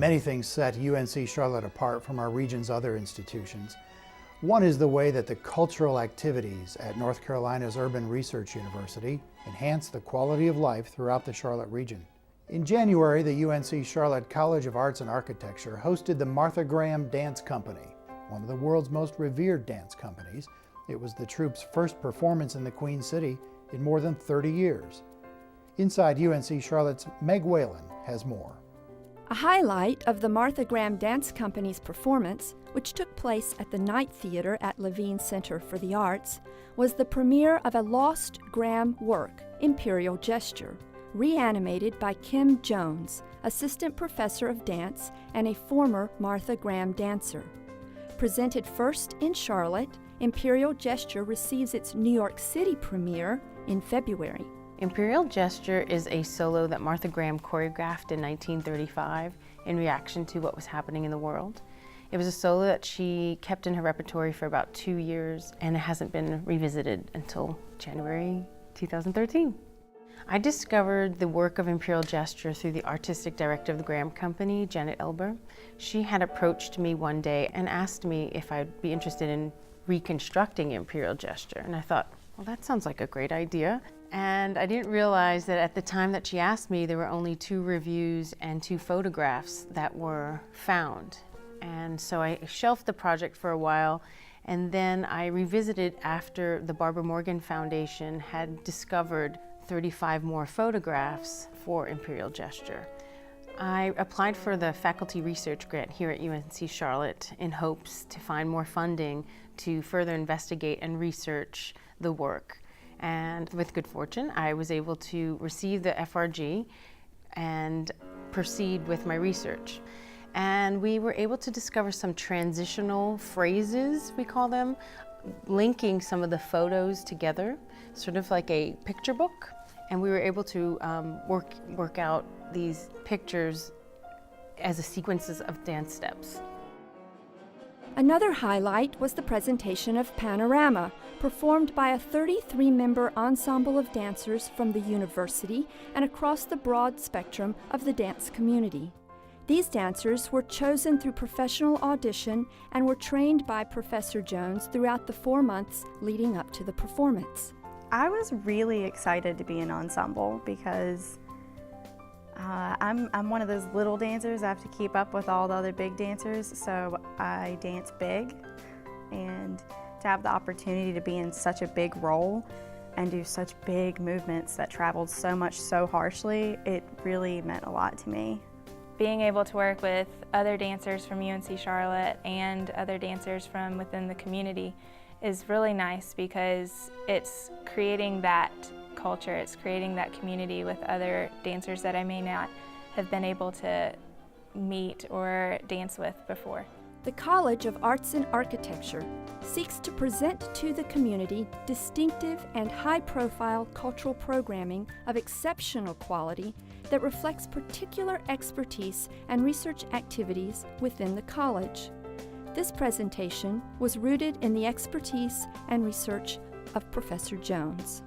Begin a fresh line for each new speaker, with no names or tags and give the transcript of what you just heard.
Many things set UNC Charlotte apart from our region's other institutions. One is the way that the cultural activities at North Carolina's Urban Research University enhance the quality of life throughout the Charlotte region. In January, the UNC Charlotte College of Arts and Architecture hosted the Martha Graham Dance Company, one of the world's most revered dance companies. It was the troupe's first performance in the Queen City in more than 30 years. Inside UNC Charlotte's Meg Whalen has more.
A highlight of the Martha Graham Dance Company's performance, which took place at the Knight Theater at Levine Center for the Arts, was the premiere of a lost Graham work, Imperial Gesture, reanimated by Kim Jones, assistant professor of dance and a former Martha Graham dancer. Presented first in Charlotte, Imperial Gesture receives its New York City premiere in February.
Imperial Gesture is a solo that Martha Graham choreographed in 1935 in reaction to what was happening in the world. It was a solo that she kept in her repertory for about 2 years, and it hasn't been revisited until January 2013. I discovered the work of Imperial Gesture through the artistic director of the Graham Company, Janet Elber. She had approached me one day and asked me if I'd be interested in reconstructing Imperial Gesture, and I thought, well, that sounds like a great idea. And I didn't realize that at the time that she asked me, there were only 2 reviews and 2 photographs that were found. And so I shelved the project for a while, and then I revisited after the Barbara Morgan Foundation had discovered 35 more photographs for Imperial Gesture. I applied for the faculty research grant here at UNC Charlotte in hopes to find more funding to further investigate and research the work. And with good fortune, I was able to receive the FRG and proceed with my research. And we were able to discover some transitional phrases, we call them, linking some of the photos together, sort of like a picture book. And we were able to work out these pictures as a sequences of dance steps.
Another highlight was the presentation of Panorama, performed by a 33-member ensemble of dancers from the university and across the broad spectrum of the dance community. These dancers were chosen through professional audition and were trained by Professor Jones throughout the 4 months leading up to the performance.
I was really excited to be in ensemble because I'm one of those little dancers. I have to keep up with all the other big dancers, so I dance big. And to have the opportunity to be in such a big role and do such big movements that traveled so much so harshly, it really meant a lot to me.
Being able to work with other dancers from UNC Charlotte and other dancers from within the community is really nice because it's creating that culture, it's creating that community with other dancers that I may not have been able to meet or dance with before.
The College of Arts and Architecture seeks to present to the community distinctive and high-profile cultural programming of exceptional quality that reflects particular expertise and research activities within the college. This presentation was rooted in the expertise and research of Professor Jones.